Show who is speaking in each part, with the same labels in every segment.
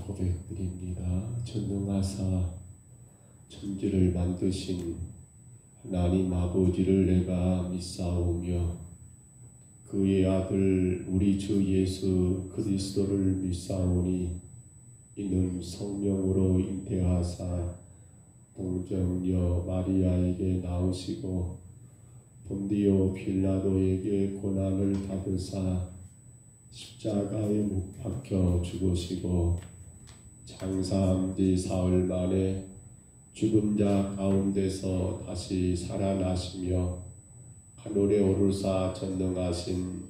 Speaker 1: 고백드립니다. 전능하사 천지를 만드신 하나님 아버지를 내가 믿사오며 그의 아들 우리 주 예수 그리스도를 믿사오니 이는 성령으로 잉태하사 동정녀 마리아에게 나오시고 본디오 빌라도에게 고난을 받으사 십자가에 못 박혀 죽으시고 장사한 지 사흘 만에 죽은 자 가운데서 다시 살아나시며 하늘에 오르사 전능하신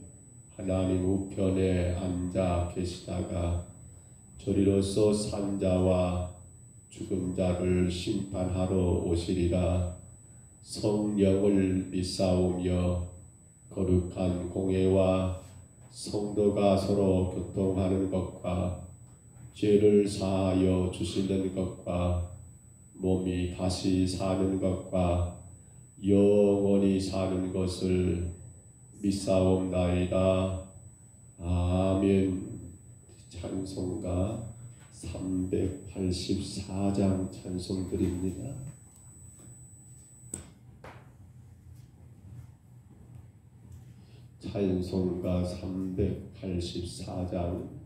Speaker 1: 하나님 우편에 앉아 계시다가 저리로서 산 자와 죽은 자를 심판하러 오시리라. 성령을 믿사오며 거룩한 공회와 성도가 서로 교통하는 것과 죄를 사하여 주시는 것과 몸이 다시 사는 것과 영원히 사는 것을 믿사옵나이다. 아멘. 찬송가 384장 찬송드립니다. 찬송가 384장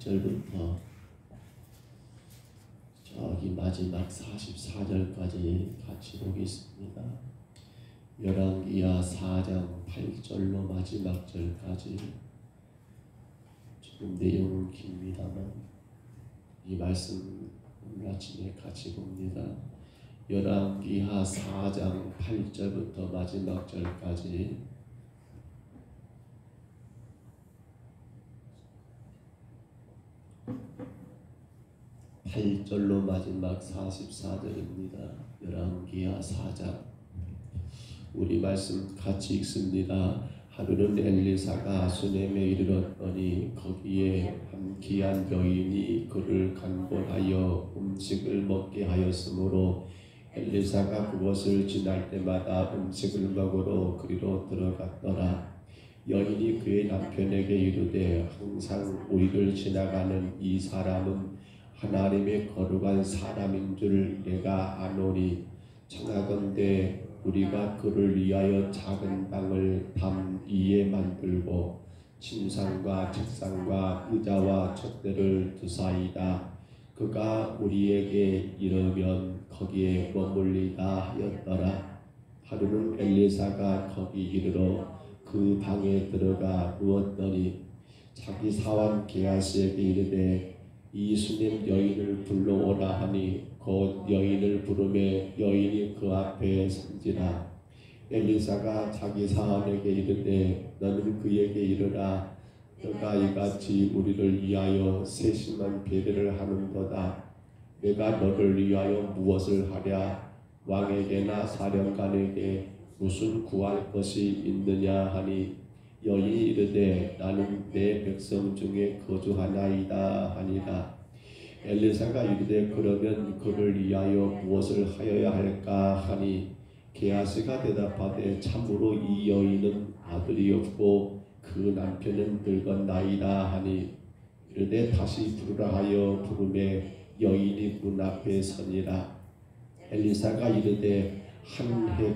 Speaker 1: 8절부터 저기 마지막 44절까지 같이 보겠습니다. 열왕기하 4장 8절로 마지막 절까지 조금 내용은 깁니다만 이 말씀 오늘 아침에 같이 봅니다. 열왕기하 4장 8절부터 마지막 절까지 8절로 마지막 44절입니다. 열왕기하 4장 우리 말씀 같이 읽습니다. 하루는 엘리사가 수넴에 이르렀더니 거기에 한 귀한 여인이 그를 간곤하여 음식을 먹게 하였으므로 엘리사가 그곳을 지날 때마다 음식을 먹으러 그리로 들어갔더라. 여인이 그의 남편에게 이르되 항상 우리를 지나가는 이 사람은 하나님의 거룩한 사람인 줄 내가 아노니 청하건대 우리가 그를 위하여 작은 방을 담 위에 만들고 침상과 책상과 의자와 촛대를 두사이다. 그가 우리에게 이르면 거기에 머물리다 하였더라. 하루는 엘리사가 거기 이르러 그 방에 들어가 누웠더니 자기 사환 게하스에게 이르되 이 수넴 여인을 불러오라 하니 곧 여인을 부르매 여인이 그 앞에 선지라. 엘리사가 자기 사환에게 이르되 너는 그에게 이르라. 너가 이같이 우리를 위하여 세심한 배려를 하는도다. 내가 너를 위하여 무엇을 하랴. 왕에게나 사령관에게 무슨 구할 것이 있느냐 하니 여인이 이르되 나는 내 백성 중에 거주하나이다 하니라. 엘리사가 이르되 그러면 그를 위하여 무엇을 하여야 할까 하니 게하스가 대답하되 참으로 이 여인은 아들이 없고 그 남편은 늙었나이다 하니 이르되 다시 부르라 하여 부르매 여인이 문 앞에 서니라. 엘리사가 이르되 한 해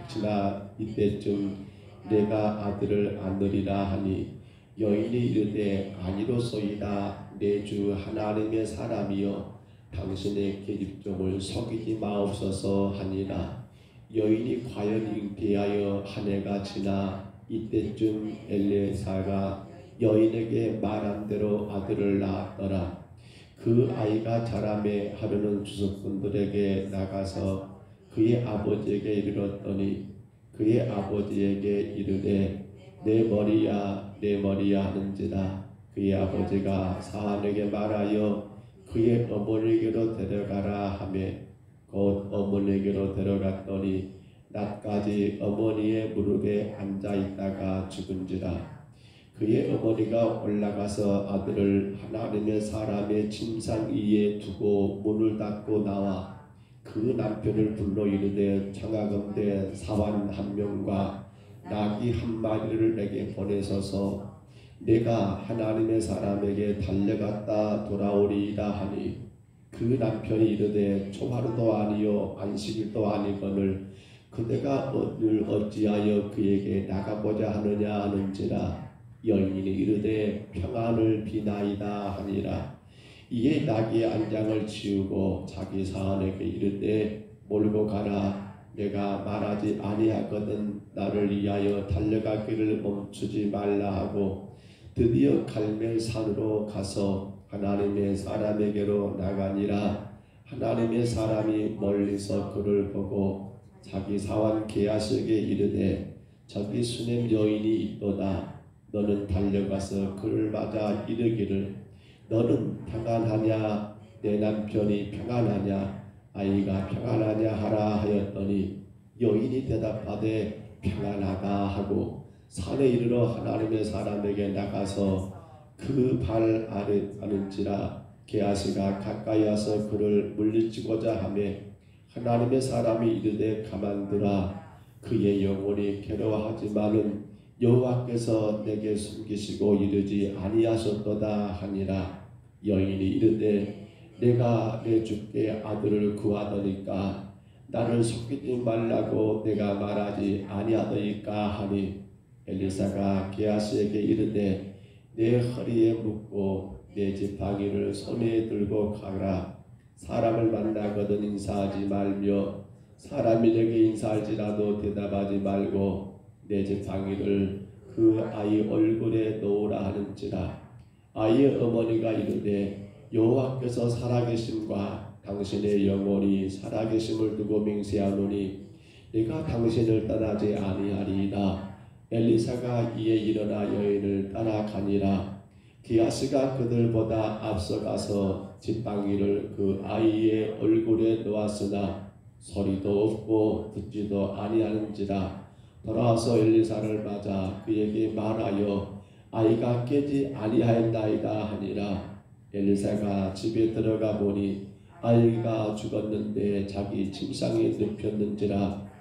Speaker 1: 지나 이때쯤 내가 아들을 안으리라 하니 여인이 이르되 아니로소이다. 내 주 하나님의 사람이여 당신의 계집종을 속이지 마옵소서 하니라. 여인이 과연 잉태하여 한 해가 지나 이때쯤 엘리사가 여인에게 말한 대로 아들을 낳았더라. 그 아이가 자라매 하루는 주석꾼들에게 나가서 그의 아버지에게 이르렀더니 그의 아버지에게 이르되 내 머리야 내 머리야 하는지라. 그의 아버지가 사환에게 말하여 그의 어머니에게로 데려가라 하며 곧 어머니에게로 데려갔더니 낮까지 어머니의 무릎에 앉아있다가 죽은지라. 그의 어머니가 올라가서 아들을 하나님의 사람의 침상 위에 두고 문을 닫고 나와 그 남편을 불러 이르되 청하건대 사환 한 명과 나귀 한 마리를 내게 보내소서. 내가 하나님의 사람에게 달려갔다 돌아오리이다 하니 그 남편이 이르되 초하루도 아니요 안식일도 아니거늘 그대가 오늘 어찌하여 그에게 나가보자 하느냐 하는지라. 여인이 이르되 평안을 비나이다 하니라. 이에 나귀의 안장을 치우고 자기 사환에게 이르되 몰고 가라. 내가 말하지 아니하거든 나를 위하여 달려가기를 멈추지 말라 하고 드디어 갈멜산으로 가서 하나님의 사람에게로 나가니라. 하나님의 사람이 멀리서 그를 보고 자기 사환 게하스에게 이르되 저기 수넴 여인이 있도다. 너는 달려가서 그를 맞아 이르기를 너는 평안하냐 내 남편이 평안하냐 아이가 평안하냐 하라 하였더니 여인이 대답하되 평안하다 하고 산에 이르러 하나님의 사람에게 나가서 그 발 아래 앉은지라. 게하스가 가까이 와서 그를 물리치고자 하며 하나님의 사람이 이르되 가만두라. 그의 영혼이 괴로워하지만은 여호와께서 내게 숨기시고 이르지 아니하셨도다 하니라. 여인이 이르되 내가 내 주께 아들을 구하더니까 나를 속이지 말라고 내가 말하지 아니하더이까 하니 엘리사가 게하스에게 이르되 내 허리에 묻고 내 지팡이를 손에 들고 가라. 사람을 만나거든 인사하지 말며 사람이 내게 인사할지라도 대답하지 말고 내 지팡이를 그 아이 얼굴에 놓으라 하는지라. 아이의 어머니가 이르되 여호와께서 살아계심과 당신의 영혼이 살아계심을 두고 맹세하노니 내가 당신을 떠나지 아니하리이다. 엘리사가 이에 일어나 여인을 따라가니라. 기하스가 그들보다 앞서가서 지팡이를 그 아이의 얼굴에 놓았으나 소리도 없고 듣지도 아니하는지라. 돌아와서 엘리사를 맞아 그에게 말하여 아이가 깨지 아니하였나이다 하니라. 엘리사가 집에 들어가 보니 아이가 죽었는데 자기 침상에 눕혔는지라.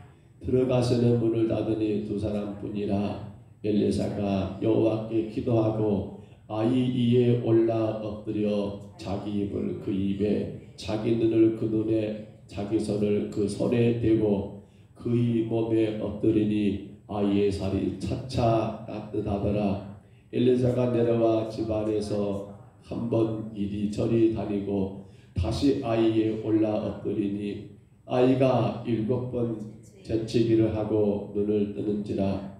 Speaker 1: 들어가서는 문을 닫으니 두 사람뿐이라. 엘리사가 여호와께 기도하고 아이 위에 올라 엎드려 자기 입을 그 입에 자기 눈을 그 눈에 자기 손을 그 손에 대고 그의 몸에 엎드리니 아이의 살이 차차 따뜻하더라. 엘리사가 내려와 집안에서 한번 이리저리 다니고 다시 아이에 올라 엎드리니 아이가 7번 재치기를 하고 눈을 뜨는지라.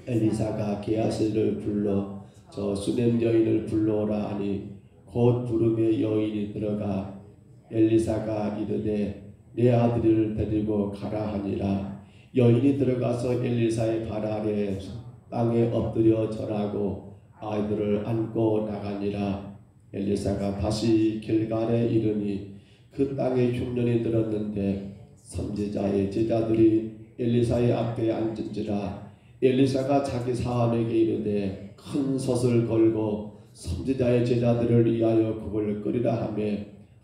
Speaker 1: 엘리사가 게하스를 불러 저 수넴 여인을 불러오라 하니 곧 부름에 여인이 들어가 엘리사가 이르되 내 아들을 데리고 가라 하니라. 여인이 들어가서 엘리사의 발 아래 땅에 엎드려 절하고 아이들을 안고 나가니라. 엘리사가 다시 길갈에 이르니 그 땅에 흉년이 들었는데 선지자의 제자들이 엘리사의 앞에 앉은지라. 엘리사가 자기 사환에게 이르되 큰 솥을 걸고 선지자의 제자들을 위하여 국을 끓이라 하며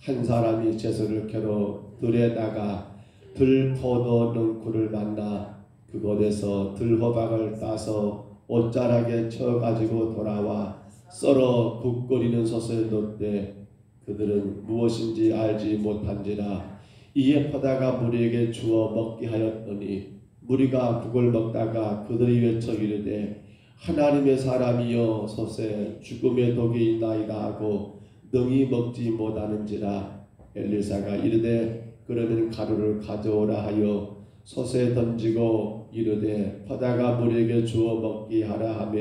Speaker 1: 한 사람이 채소를 캐러 들에다가 들포도 능쿨을 만나 그곳에서 들호박을 따서 옷자락에 쳐가지고 돌아와 썰어 국 끓이는 솥에 넣되 그들은 무엇인지 알지 못한지라. 이에 퍼다가 무리에게 주어 먹게 하였더니 무리가 국을 먹다가 그들이 외쳐 이르되 하나님의 사람이여 솥에 죽음의 독이 있나이다 하고 능히 먹지 못하는지라. 엘리사가 이르되 그러면 가루를 가져오라 하여 솥에 던지고 이르되 퍼다가 무리에게 주어 먹게 하라 하며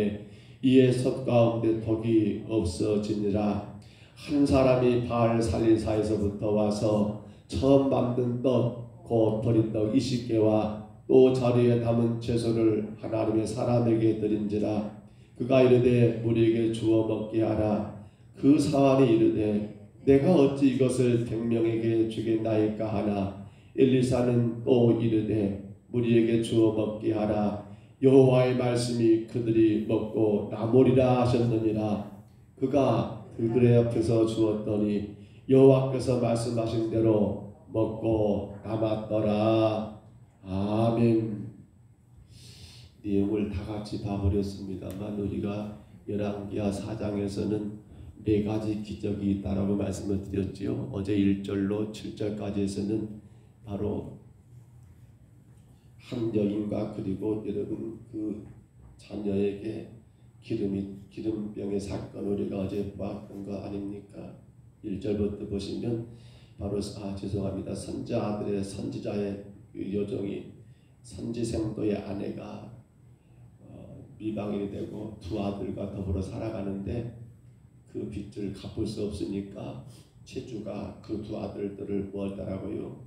Speaker 1: 이에 솥 가운데 독이 없어지니라. 한 사람이 바알 살리사에서부터 와서 처음 만든 떡 곧 버린 떡 20개와 또 자리에 담은 채소를 하나님의 사람에게 드린지라. 그가 이르되 무리에게 주어 먹게 하라. 그 사환이 이르되 내가 어찌 이것을 100명에게 주겠나이까 하나. 엘리사는 또 이르되 무리에게 주어 먹게 하라. 여호와의 말씀이 그들이 먹고 나무리라 하셨느니라. 그가 그들의 옆에서 주었더니 여호와께서 말씀하신 대로 먹고 남았더라. 아멘. 내용을 다 같이 봐버렸습니다만 우리가 열왕기하 4장에서는 4가지 기적이 있다라고 말씀을 드렸지요. 어제 1절로 7절까지에서는 바로 한 여인과 그리고 여러분 그 자녀에게 기름병의 사건 우리가 어제 보았던 거 아닙니까? 1절부터 보시면 바로 죄송합니다. 선지자의 그 여종이 선지생도의 아내가 미방이 되고 두 아들과 더불어 살아가는데 그 빚을 갚을 수 없으니까 채주가 그 두 아들들을 구하더라고요.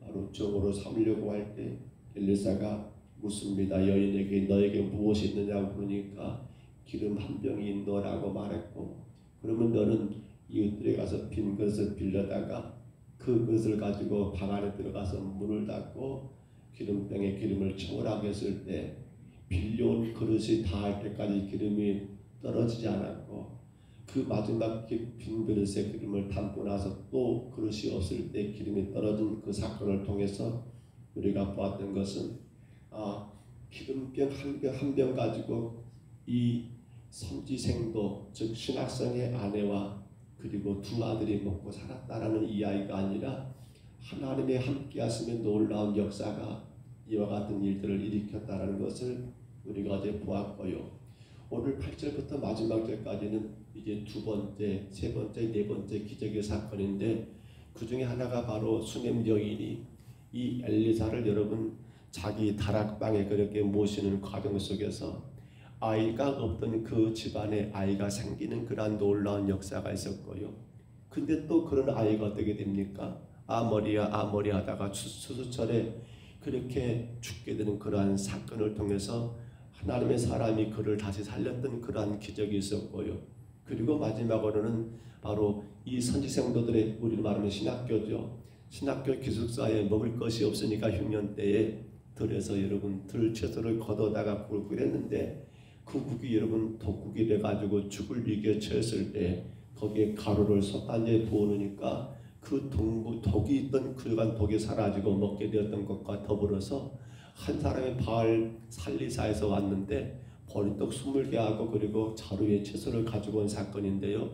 Speaker 1: 바로 종으로 삼으려고 할 때 엘리사가 묻습니다. 여인에게 너에게 무엇이 있느냐고 물으니까 기름 한 병이 있노라고 말했고, 그러면 너는 이웃들에 가서 빈 그릇을 빌려다가 그 그릇을 가지고 방 안에 들어가서 문을 닫고 기름병에 기름을 채우라고 했을 때 빌려온 그릇이 닿을 때까지 기름이 떨어지지 않았고, 그 마지막 빈 그릇에 기름을 담고 나서 또 그릇이 없을 때 기름이 떨어진 그 사건을 통해서 우리가 보았던 것은 기름병 한 병 가지고 이 선지생도 즉 신학생의 아내와 그리고 두 아들이 먹고 살았다라는 이야기가 아니라 하나님의 함께하심의 놀라운 역사가 이와 같은 일들을 일으켰다라는 것을 우리가 어제 보았고요. 오늘 8절부터 마지막 절까지는 이제 두 번째, 세 번째, 네 번째 기적의 사건인데 그 중에 하나가 바로 수넴 여인이 이 엘리사를 여러분 자기 다락방에 그렇게 모시는 과정 속에서 아이가 없던 그 집안에 아이가 생기는 그러한 놀라운 역사가 있었고요. 근데 또 그런 아이가 어떻게 됩니까? 아머리야 아머리 하다가 추수철에 그렇게 죽게 되는 그러한 사건을 통해서 하나님의 사람이 그를 다시 살렸던 그러한 기적이 있었고요. 그리고 마지막으로는 바로 이 선지생도들의 우리를 말하면 신학교죠. 신학교 기숙사에 먹을 것이 없으니까 흉년 때에 들에서 여러분 들채소를 걷어다가 국을 끓였는데 그 국이 여러분 독국이 돼가지고 죽을 위기에 처했을 때 거기에 가루를 솥단지에 부어놓으니까 그 독이 있던 그간 독이 사라지고 먹게 되었던 것과 더불어서 한 사람이 바알 살리사에서 왔는데 버리떡 20개 하고 그리고 자루에 채소를 가지고 온 사건인데요.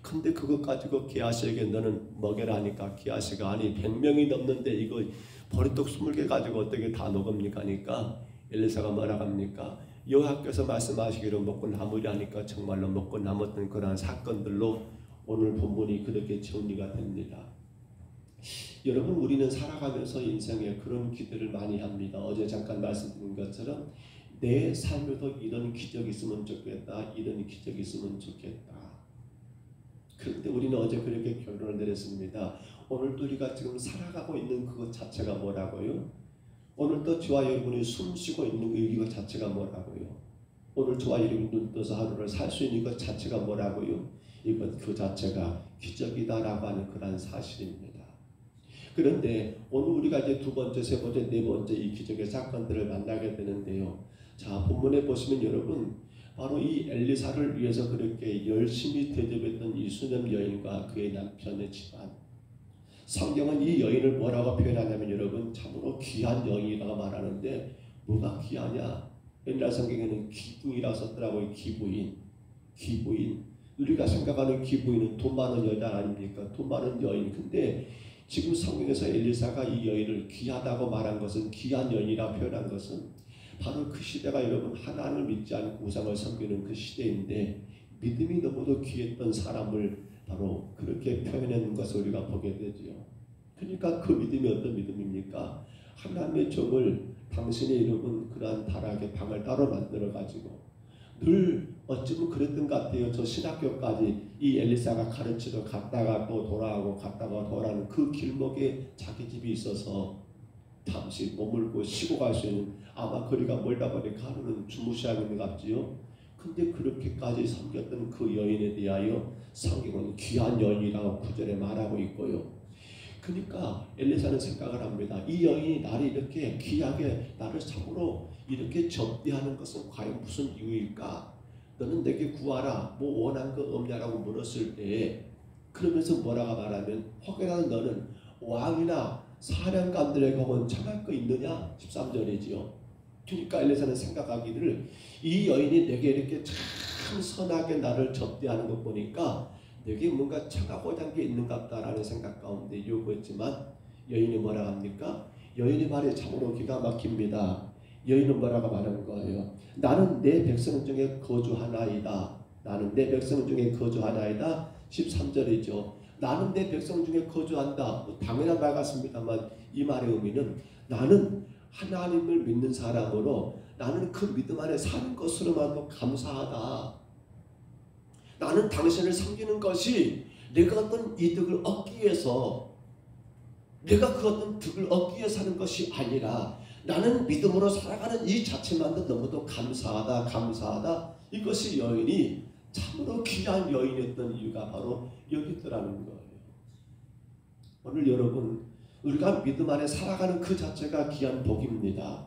Speaker 1: 근데 그것 가지고 기하시에게 너는 먹여라 하니까 기하시가 아니 100명이 넘는데 이거 버리떡 20개 가지고 어떻게 다 먹습니까 하니까 엘리사가 뭐라고 합니까? 여호와께서 말씀하시기로 먹고 남으려 하니까 정말로 먹고 남았던 그러한 사건들로 오늘 본문이 그렇게 정리가 됩니다. 여러분 우리는 살아가면서 인생에 그런 기도를 많이 합니다. 어제 잠깐 말씀드린 것처럼 내 삶에도 이런 기적이 있으면 좋겠다. 이런 기적이 있으면 좋겠다. 그런데 우리는 어제 그렇게 결론을 내렸습니다. 오늘도 우리가 지금 살아가고 있는 그것 자체가 뭐라고요? 오늘도 저와 여러분이 숨쉬고 있는 이것 자체가 뭐라고요? 오늘 저와 여러분이 눈 떠서 하루를 살 수 있는 것 자체가 뭐라고요? 이것 그 자체가 기적이다라고 하는 그런 사실입니다. 그런데 오늘 우리가 이제 두 번째, 세 번째, 네 번째 이 기적의 사건들을 만나게 되는데요. 자, 본문에 보시면 여러분 바로 이 엘리사를 위해서 그렇게 열심히 대접했던 이 수넴 여인과 그의 남편의 집안. 성경은 이 여인을 뭐라고 표현하냐면 여러분 참으로 귀한 여인이라고 말하는데 뭐가 귀하냐? 옛날 성경에는 기부인이라고 썼더라고요. 기부인. 우리가 생각하는 기부인은 돈 많은 여자 아닙니까? 돈 많은 여인. 근데 지금 성경에서 엘리사가 이 여인을 귀하다고 말한 것은 귀한 여인이라고 표현한 것은 바로 그 시대가 여러분 하나님을 믿지 않고 우상을 섬기는 그 시대인데 믿음이 너무도 귀했던 사람을 바로 그렇게 표현하는 것을 우리가 보게 되죠. 그러니까 그 믿음이 어떤 믿음입니까? 하나님의 종을 당신의 여러분 그러한 다락의 방을 따로 만들어 가지고 늘 어쩌면 그랬던 것 같아요. 저 신학교까지 이 엘리사가 가르치러 갔다가 또 돌아오고 갔다가 돌아오는 그 길목에 자기 집이 있어서 잠시 머물고 쉬고 갈 수 있는 아마 거리가 멀다 보니까 하루는 주무셔야 하는 것 같지요. 근데 그렇게까지 섬겼던 그 여인에 대하여 성경은 귀한 여인이라고 구절에 말하고 있고요. 그러니까 엘리사는 생각을 합니다. 이 여인이 나를 이렇게 귀하게 나를 참으로 이렇게 접대하는 것은 과연 무슨 이유일까? 너는 내게 구하라. 뭐 원한 거 없냐라고 물었을 때 그러면서 뭐라고 말하면 혹여나 너는 왕이나 사령관들에게 오면 청할 거 있느냐? 13절이지요. 그러니까 엘리사는 생각하기를 이 여인이 내게 이렇게 참 선하게 나를 접대하는 것 보니까 내게 뭔가 청하고자 한 게 있는가 보다라는 생각 가운데 요구했지만 여인이 뭐라고 합니까? 여인의 말이 참으로 기가 막힙니다. 여인은 뭐라고 말하는 거예요? 나는 내 백성 중에 거주하나이다. 나는 내 백성 중에 거주하나이다. 13절이죠. 나는 내 백성 중에 거주한다. 당연한 말 같습니다만 이 말의 의미는 나는 하나님을 믿는 사람으로 나는 그 믿음 안에 사는 것으로만도 감사하다. 나는 당신을 섬기는 것이 내가 어떤 이득을 얻기 위해서 내가 그 어떤 득을 얻기 위해서 하는 것이 아니라 나는 믿음으로 살아가는 이 자체만도 너무도 감사하다. 이것이 여인이 참으로 귀한 여인이었던 이유가 바로 여기 있더라는 거예요. 오늘 여러분 우리가 믿음 안에 살아가는 그 자체가 귀한 복입니다.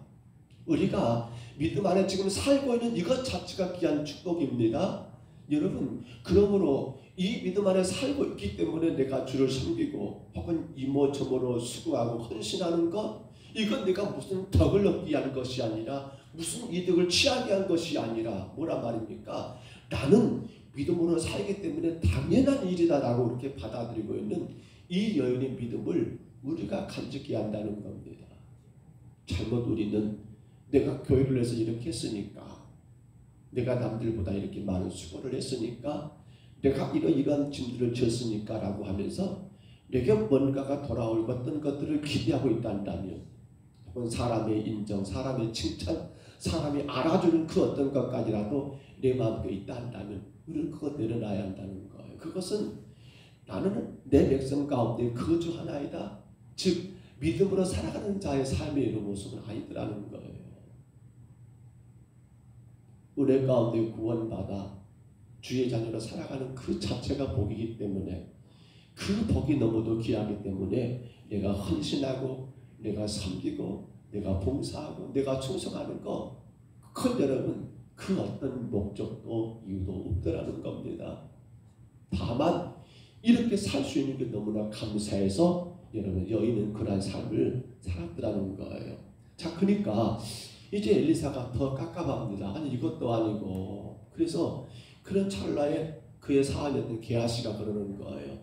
Speaker 1: 우리가 믿음 안에 지금 살고 있는 이것 자체가 귀한 축복입니다. 여러분 그러므로 이 믿음 안에 살고 있기 때문에 내가 주를 섬기고 혹은 이모저모로 수고하고 헌신하는 것 이건 내가 무슨 덕을 얻기 위한 것이 아니라 무슨 이득을 취하기 위한 것이 아니라 뭐란 말입니까? 나는 믿음으로 살기 때문에 당연한 일이다 라고 이렇게 받아들이고 있는 이 여인의 믿음을 우리가 간직해야 한다는 겁니다. 잘못 우리는 내가 교회를 해서 이렇게 했으니까 내가 남들보다 이렇게 많은 수고를 했으니까 내가 이런 짐들을 졌으니까 라고 하면서 내게 뭔가가 돌아올 어떤 것들을 기대하고 있다면, 혹은 사람의 인정, 사람의 칭찬, 사람이 알아주는 그 어떤 것까지라도 내 마음속에 있다 한다면 우리는 그것 내려놔야 한다는 거예요. 그것은 나는 내 백성 가운데 거주하나이다. 즉 믿음으로 살아가는 자의 삶의 이런 모습은 아니더라는 거예요. 은혜 가운데 구원받아 주의 자녀로 살아가는 그 자체가 복이기 때문에, 그 복이 너무도 귀하기 때문에 내가 헌신하고 내가 섬기고 내가 봉사하고 내가 충성하는 거, 그건 여러분 그 어떤 목적도 이유도 없더라는 겁니다. 다만 이렇게 살 수 있는 게 너무나 감사해서 여러분 여인은 그러한 삶을 살았더라는 거예요. 자, 그러니까 이제 엘리사가 더 깝깝합니다. 아니 이것도 아니고. 그래서 그런 찰나에 그의 사환이었던 게하시가 그러는 거예요.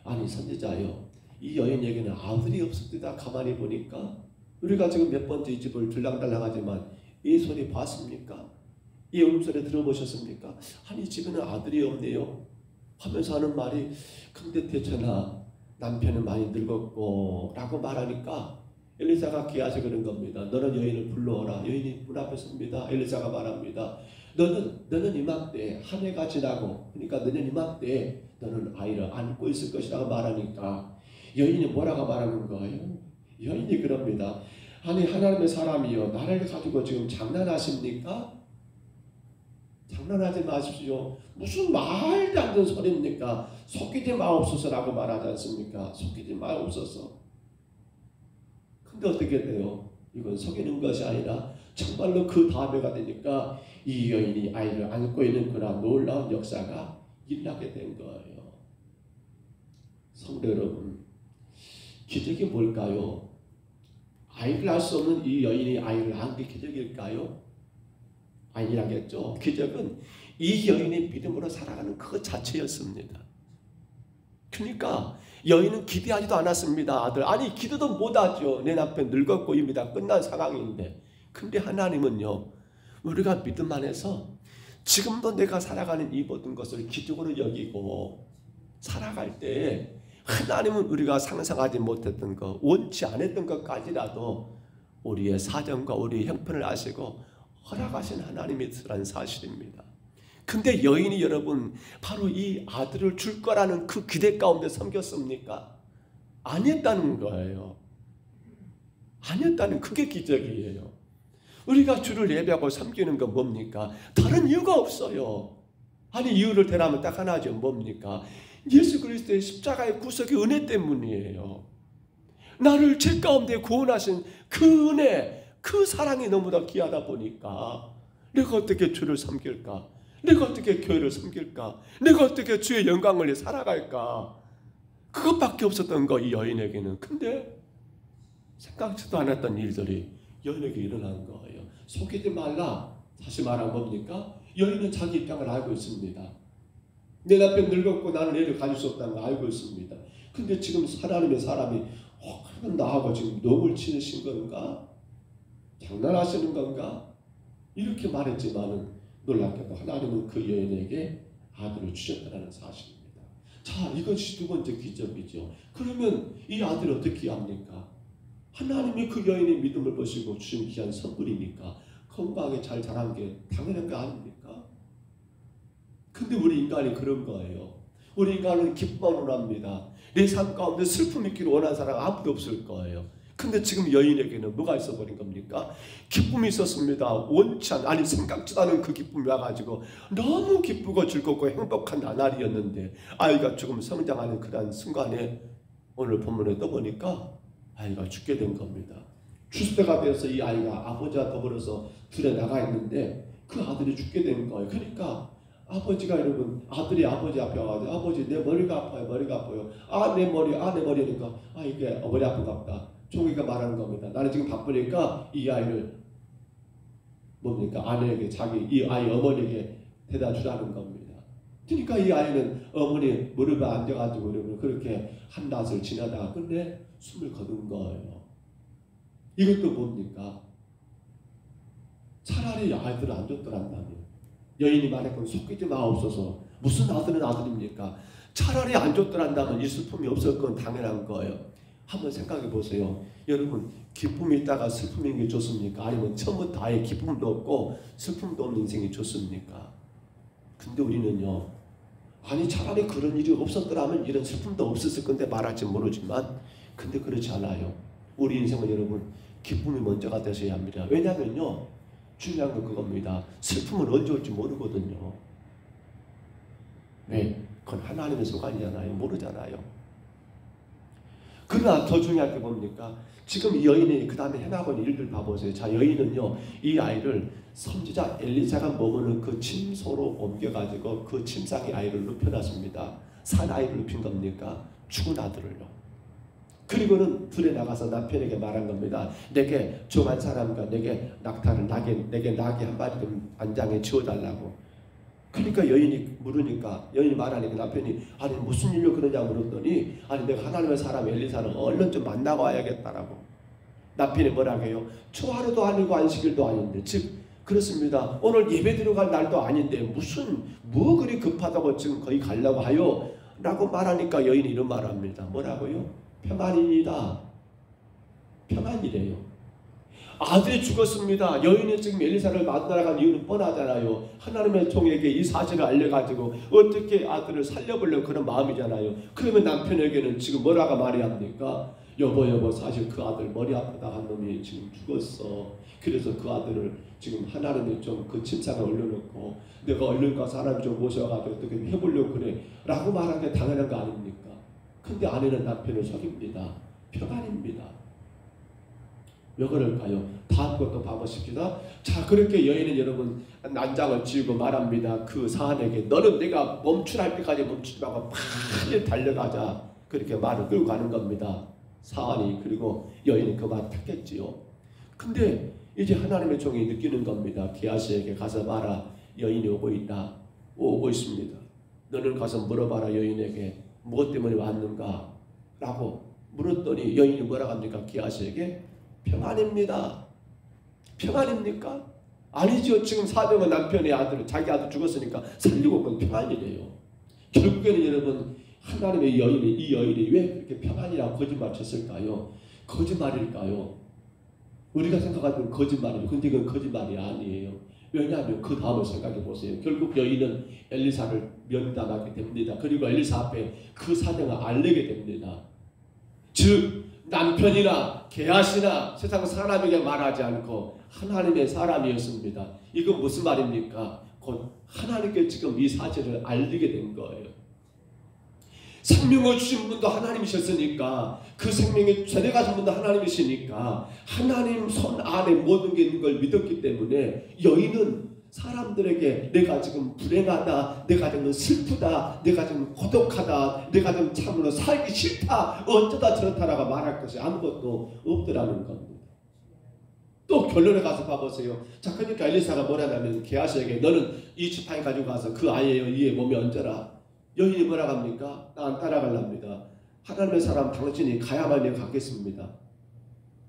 Speaker 1: 아니 선지자요, 이 여인에게는 아들이 없었다. 가만히 보니까 우리가 지금 몇 번째 이 집을 들락달락하지만 이 소리 봤습니까? 이 음소리 들어보셨습니까? 아니 집에는 아들이 없네요 하면서 하는 말이, 근데 대체나 남편은 많이 늙었고 라고 말하니까 엘리사가 게하시 그런 겁니다. 너는 여인을 불러오라. 여인이 문 앞에 섭니다. 엘리사가 말합니다. 너는 이맘때 한 해가 지나고, 그러니까 너는 이맘때 너는 아이를 안고 있을 것이라고 말하니까 여인이 뭐라고 말하는 거예요? 여인이 그럽니다. 아니 하나님의 사람이요, 나를 가지고 지금 장난하십니까? 장난하지 마십시오. 무슨 말도 안 되는 소리입니까? 속이지 마옵소서라고 말하지 않습니까? 속이지 마옵소서. 근데 어떻게 돼요? 이건 속이는 것이 아니라 정말로 그 다음에가 되니까 이 여인이 아이를 안고 있는 그런 놀라운 역사가 일어나게 된 거예요. 성도 여러분, 기적이 뭘까요? 아이를 낳을 수 없는 이 여인이 아이를 낳은 게 기적일까요? 아니라겠죠. 기적은 이 여인이 믿음으로 살아가는 그 자체였습니다. 그러니까 여인은 기대하지도 않았습니다. 아들, 아니 기도도 못하죠. 내 남편 늙었고 이미 다 끝난 상황인데. 근데 하나님은요, 우리가 믿음 안에서 지금도 내가 살아가는 이 모든 것을 기적으로 여기고 살아갈 때 하나님은 우리가 상상하지 못했던 것, 원치 않았던 것까지라도 우리의 사정과 우리의 형편을 아시고 허락하신 하나님이라는 사실입니다. 근데 여인이 여러분 바로 이 아들을 줄 거라는 그 기대 가운데 섬겼습니까? 아니었다는 거예요. 아니었다는, 그게 기적이에요. 우리가 주를 예배하고 섬기는 건 뭡니까? 다른 이유가 없어요. 아니 이유를 대라면 딱 하나죠. 뭡니까? 예수 그리스도의 십자가의 구속의 은혜 때문이에요. 나를 죄 가운데 구원하신 그 은혜, 그 사랑이 너무나 귀하다 보니까 내가 어떻게 주를 섬길까? 내가 어떻게 교회를 섬길까? 내가 어떻게 주의 영광을 위해 살아갈까? 그것밖에 없었던 거, 이 여인에게는. 근데 생각지도 않았던 일들이 여인에게 일어난 거예요. 속이지 말라. 다시 말하면 뭡니까? 여인은 자기 입장을 알고 있습니다. 내 남편 늙었고 나는 애를 가질 수 없다는 걸 알고 있습니다. 근데 지금 하나님의 사람이 그럼 나하고 지금 농을 치르신 건가? 장난하시는 건가? 이렇게 말했지만은 놀랍게도 하나님은 그 여인에게 아들을 주셨다는 사실입니다. 자, 이것이 두 번째 기적이죠. 그러면 이 아들을 어떻게 합니까? 하나님이 그 여인의 믿음을 보시고 주신 귀한 선물이니까 건강하게 잘 자란 게 당연한 거 아닙니까? 근데 우리 인간이 그런 거예요. 우리 인간은 기쁨만 원합니다. 내 삶 가운데 슬픔이 있기를 원하는 사람 아무도 없을 거예요. 근데 지금 여인에게는 뭐가 있어버린 겁니까? 기쁨이 있었습니다. 원치 않, 아니 생각지도 않은 그 기쁨이 와가지고 너무 기쁘고 즐겁고 행복한 나날이었는데 아이가 조금 성장하는 그런 순간에 오늘 본문에 떠보니까 아이가 죽게 된 겁니다. 죽을 때가 되어서 이 아이가 아버지와 더불어서 들에 나가 있는데 그 아들이 죽게 된 거예요. 그러니까 아버지가 여러분, 아들이 아버지 앞에 와가지고 아버지 내 머리가 아파요. 머리가 아파요. 내 머리니까 이게 머리 아픈갑다. 종이가 말하는 겁니다. 나는 지금 바쁘니까 이 아이를 뭡니까? 아내에게, 이 아이 어머니에게 대다 주라는 겁니다. 그러니까 이 아이는 어머니 무릎에 앉아가지고 여러분 그렇게 한낮을 지나다가 끝내 숨을 거둔 거예요. 이것도 뭡니까? 차라리 아이들을 안 줬더란다면 여인이 말했건 속이지 마옵소서. 무슨 아들은 아들입니까? 차라리 안 줬더란다면 이 슬픔이 없을 건 당연한 거예요. 한번 생각해 보세요. 여러분, 기쁨이 있다가 슬픔인 게 좋습니까? 아니면 처음부터 아예 기쁨도 없고 슬픔도 없는 인생이 좋습니까? 근데 우리는요, 아니 차라리 그런 일이 없었더라면 이런 슬픔도 없었을 건데 말할지 모르지만, 근데 그렇지 않아요. 우리 인생은 여러분, 기쁨이 먼저가 되셔야 합니다. 왜냐면요, 중요한 건 그겁니다. 슬픔은 언제 올지 모르거든요. 네, 그건 하나님의 소관이잖아요. 모르잖아요. 그러나 더 중요한 게 뭡니까? 지금 이 여인이 그 다음에 해나가는 일들 봐보세요. 자, 여인은요, 이 아이를 선지자 엘리사가 머무는 그 침소로 옮겨가지고 그 침상에 아이를 눕혀놨습니다. 산 아이를 눕힌 겁니까? 죽은 아들을요. 그리고는 들에 나가서 남편에게 말한 겁니다. 내게 정한 사람과 내게 낙타를 내게 나게 한 마리 좀 안장에 지어달라고. 그러니까 여인이 물으니까, 여인이 말하니까 남편이 아니 무슨 일로 그러냐 물었더니, 아니 내가 하나님의 사람 엘리사는 얼른 좀 만나고 와야겠다라고. 남편이 뭐라고 해요? 초하루도 아니고 안식일도 아닌데, 즉 그렇습니다. 오늘 예배 들어갈 날도 아닌데 무슨 뭐 그리 급하다고 지금 거기 가려고 하요? 라고 말하니까 여인이 이런 말을 합니다. 뭐라고요? 평안입니다. 평안이래요. 아들이 죽었습니다. 여인이 지금 엘리사를 만나러 간 이유는 뻔하잖아요. 하나님의 종에게 이 사실을 알려가지고 어떻게 아들을 살려보려고 그런 마음이잖아요. 그러면 남편에게는 지금 뭐라고 말해야 합니까? 여보 사실 그 아들 머리 아프다 한 놈이 지금 죽었어. 그래서 그 아들을 지금 하나님이 좀 그 침상에 올려놓고 내가 얼른 가서 사람 좀 모셔가지고 어떻게 해보려고 그래 라고 말하는 게 당연한 거 아닙니까? 근데 아내는 남편을 속입니다. 평안입니다. 왜 그럴까요? 다음 것도 봐보십시다. 자, 그렇게 여인은 여러분 난장을 지우고 말합니다. 그 사안에게 너는 내가 멈출할 때까지 멈추지 말고 빨리 달려가자. 그렇게 말을 끌고 가는 겁니다. 사안이. 그리고 여인은 그 말을 택했지요. 근데 이제 하나님의 종이 느끼는 겁니다. 게하시에게 가서 말아. 여인이 오고 있다. 오고 있습니다. 너는 가서 물어봐라. 여인에게 무엇 때문에 왔는가? 라고 물었더니 여인이 뭐라고 합니까? 게하시에게 평안입니다. 평안입니까? 아니죠. 지금 사정은 남편의 아들, 자기 아들 죽었으니까 살리고 그건 평안이래요. 결국에는 여러분, 하나님의 이 여인이 왜 그렇게 평안이라고 거짓말 쳤을까요? 거짓말일까요? 우리가 생각하는 거짓말이에요. 근데 그건 거짓말이 아니에요. 왜냐하면 그 다음을 생각해 보세요. 결국 여인은 엘리사를 면담하게 됩니다. 그리고 엘리사 앞에 그 사정을 알리게 됩니다. 즉 남편이나 게하시나 세상 사람에게 말하지 않고 하나님의 사람이었습니다. 이건 무슨 말입니까? 곧 하나님께 지금 이 사실을 알리게 된 거예요. 생명을 주신 분도 하나님이셨으니까, 그 생명에 데려가신 분도 하나님이시니까 하나님 손 안에 모든 게 있는 걸 믿었기 때문에 여인은 사람들에게 내가 지금 불행하다, 내가 지금 슬프다, 내가 지금 고독하다, 내가 지금 참으로 살기 싫다, 어쩌다 저렇다라고 말할 것이 아무것도 없더라는 겁니다. 또 결론에 가서 봐보세요. 자, 그러니까 엘리사가 뭐라냐면 게하시에게 너는 이 지팡이 가지고 가서 그 아이의 이에 몸에 얹어라. 여인이 뭐라고 합니까? 나 안 따라갈랍니다. 하나님의 사람 당신이 가야만 내가 가겠습니다.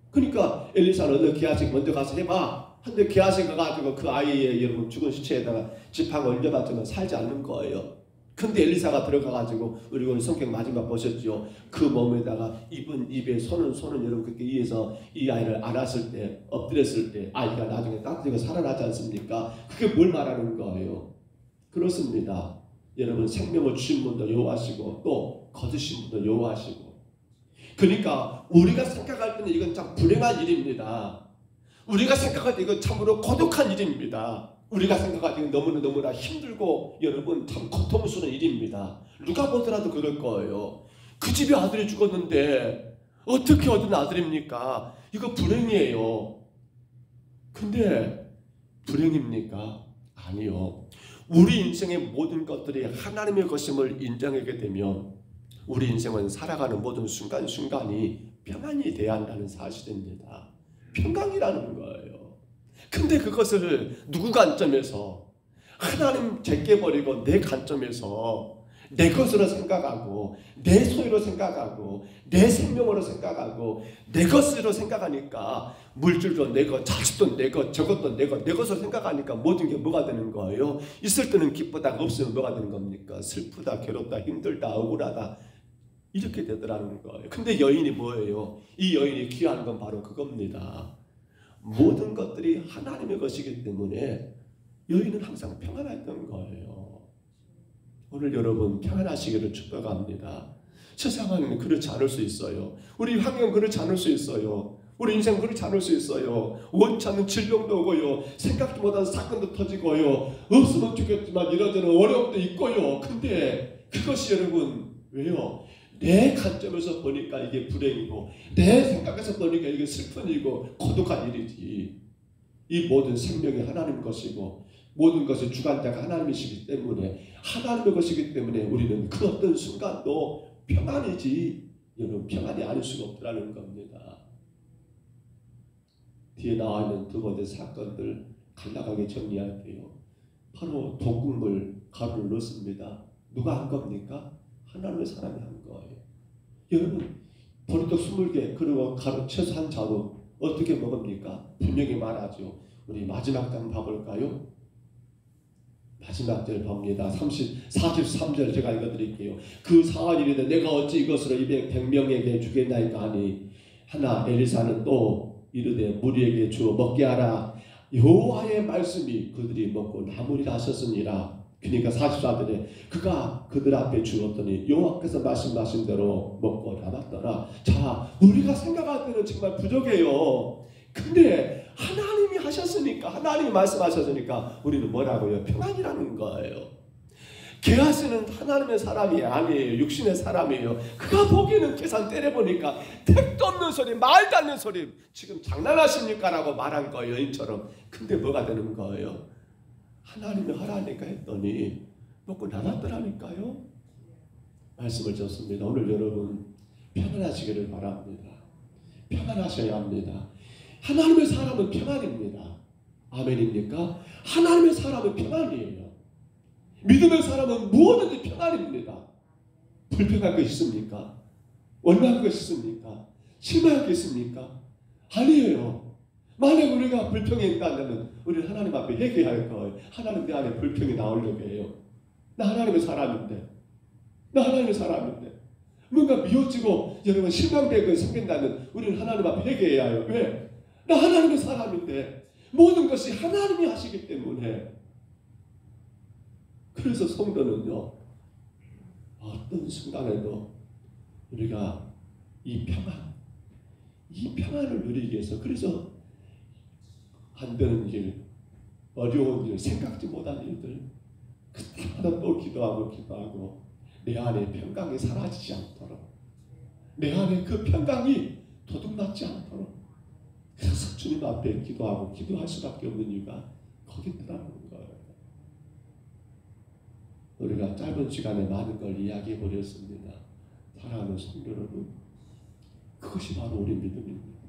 Speaker 1: 그러니까 엘리사는 너 게하시 먼저 가서 해봐. 근데 게하시가 가지고 그 아이의 여러분 죽은 시체에다가 지팡이 올려봤지만 살지 않는 거예요. 근데 엘리사가 들어가가지고 우리 오늘 성경 마지막 보셨죠? 그 몸에다가 입에 손은 여러분 그렇게 위에서 이 아이를 안았을 때, 엎드렸을 때 아이가 나중에 따뜻하게 살아나지 않습니까? 그게 뭘 말하는 거예요? 그렇습니다. 여러분 생명을 주신 분도 여호와시고 또 거두신 분도 여호와시고. 그러니까 우리가 생각할 때는 이건 참 불행한 일입니다. 우리가 생각할 때 이건 참으로 고독한 일입니다. 우리가 생각할 때 너무나 힘들고 여러분 참 고통스러운 일입니다. 누가 보더라도 그럴 거예요. 그 집에 아들이 죽었는데 어떻게 얻은 아들입니까? 이거 불행이에요. 근데 불행입니까? 아니요. 우리 인생의 모든 것들이 하나님의 것임을 인정하게 되면 우리 인생은 살아가는 모든 순간순간이 평안이 돼야 한다는 사실입니다. 평강이라는 거예요. 근데 그것을 누구 관점에서, 하나님 제껴버리고 내 관점에서 내 것으로 생각하고 내 소유로 생각하고 내 생명으로 생각하고 내 것으로 생각하니까 물질도 내 것, 자식도 내 것, 저것도 내 것, 내 것으로 생각하니까 모든 게 뭐가 되는 거예요? 있을 때는 기쁘다, 없으면 뭐가 되는 겁니까? 슬프다, 괴롭다, 힘들다, 억울하다 이렇게 되더라는 거예요. 근데 여인이 뭐예요? 이 여인이 귀한 건 바로 그겁니다. 모든 것들이 하나님의 것이기 때문에 여인은 항상 평안했던 거예요. 오늘 여러분 평안하시기를 축복합니다. 세상은 그렇지 않을 수 있어요. 우리 환경은 그렇지 않을 수 있어요. 우리 인생 그렇지 않을 수 있어요. 원치 않는 질병도 오고요. 생각도 못한 사건도 터지고요. 없으면 좋겠지만 이러저러 어려움도 있고요. 근데 그것이 여러분 왜요? 내 관점에서 보니까 이게 불행이고 내 생각에서 보니까 이게 슬픈 일이고 고독한 일이지. 이 모든 생명이 하나님 것이고 모든 것의 주관자가 하나님이시기 때문에 하나님의 것이기 때문에 우리는 그 어떤 순간도 평안이지 여러분 평안이 아닐 수가 없다는 겁니다. 뒤에 나와 있는 두 번째 사건들 간략하게 정리할게요. 바로 독국물 가루를 넣습니다. 누가 한 겁니까? 하나님의 사람이 한 거예요. 여러분 보리떡 20개 그리고 가루 채소 한 자루 어떻게 먹습니까? 분명히 말하죠. 우리 마지막 장 봐볼까요? 마지막 절 봅니다. 43절 제가 읽어드릴게요. 그 사흘 일이되 내가 어찌 이것으로 100명에게 주겠나이까 하니 하나 엘리사는 또 이르되 무리에게 주어 먹게 하라. 여호와의 말씀이 그들이 먹고 나무리라 하셨으니라. 그러니까 44절에 그가 그들 앞에 주었더니 여호와께서 말씀하신 대로 먹고 남았더라. 자, 우리가 생각할 때는 정말 부족해요. 근데 하나님이 하셨으니까 하나님이 말씀하셨으니까 우리는 뭐라고요? 평안이라는 거예요. 게하스는 하나님의 사람이 아니에요. 육신의 사람이에요. 그가 보기에는 계산 때려보니까 택도 없는 소리, 말도 안 되는 소리, 지금 장난하십니까? 라고 말한 거예요. 여인처럼. 근데 뭐가 되는 거예요? 하나님이 하라니까 했더니 먹고 남았더라니까요. 말씀을 줬습니다. 오늘 여러분 평안하시기를 바랍니다. 평안하셔야 합니다. 하나님의 사람은 평안입니다. 아멘입니까? 하나님의 사람은 평안이에요. 믿음의 사람은 무엇이든지 평안입니다. 불평할 것 있습니까? 원망할 것 있습니까? 실망할 것 있습니까? 아니에요. 만약 우리가 불평이 있다면 우리는 하나님 앞에 회개할 거예요. 하나님 내 안에 불평이 나오려고 해요. 나 하나님의 사람인데, 나 하나님의 사람인데 뭔가 미워지고 여러분 실망되고 생긴다면 우리는 하나님 앞에 회개해야 해요. 왜? 나 하나님의 사람인데 모든 것이 하나님이 하시기 때문에. 그래서 성도는요 어떤 순간에도 우리가 이 평안을 누리기 위해서 그래서 안 되는 일, 어려운 일, 생각지 못한 일들 그때마다 또 기도하고 내 안에 평강이 사라지지 않도록 내 안에 그 평강이 도둑맞지 않도록 그래서 주님 앞에 기도할 수밖에 없는 이유가 거기 있더라는 거예요. 우리가 짧은 시간에 많은 걸 이야기해 버렸습니다. 사랑하는 성도 여러분, 그것이 바로 우리 믿음입니다.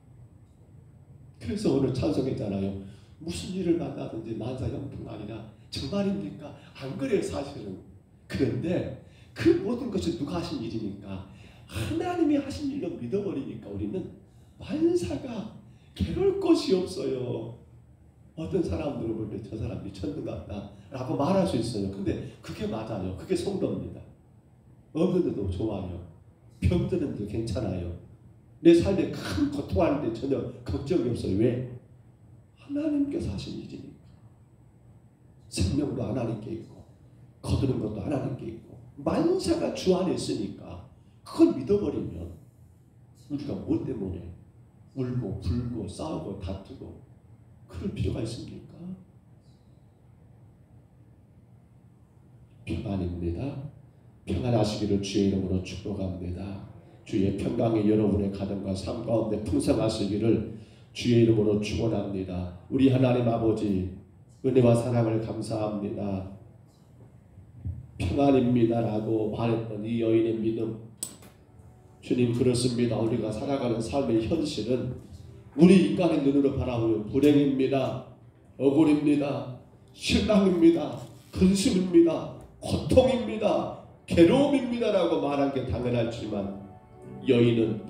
Speaker 1: 그래서 오늘 찬송했잖아요. 무슨 일을 만나든지 만사형통하리라. 정말입니까? 안 그래요 사실은. 그런데 그 모든 것이 누가 하신 일이니까 하나님이 하신 일로 믿어버리니까 우리는 만사가 괴로울 것이 없어요. 어떤 사람들은 볼 때 저 사람 미쳤는 것 같다 라고 말할 수 있어요. 근데 그게 맞아요. 그게 성도입니다. 없는데도 좋아요. 병드는데도 괜찮아요. 내 삶에 큰 고통하는데 전혀 걱정이 없어요. 왜? 하나님께서 하신 일이니까. 생명도 하나님께 있고 거두는 것도 하나님께 있고 만사가 주 안에 있으니까 그걸 믿어버리면 우리가 뭐 때문에 울고 불고 싸우고 다투고 그럴 필요가 있습니까? 평안입니다. 평안하시기를 주의 이름으로 축복합니다. 주의 평강이 여러분의 가정과 삶 가운데 풍성하시기를 주의 이름으로 축원합니다. 우리 하나님 아버지 은혜와 사랑을 감사합니다. 평안입니다라고 말했던 이 여인의 믿음, 주님 그렇습니다. 우리가 살아가는 삶의 현실은 우리 인간의 눈으로 바라보면 불행입니다. 억울입니다. 실망입니다. 근심입니다. 고통입니다. 괴로움입니다라고 말한 게 당연하지만 여인은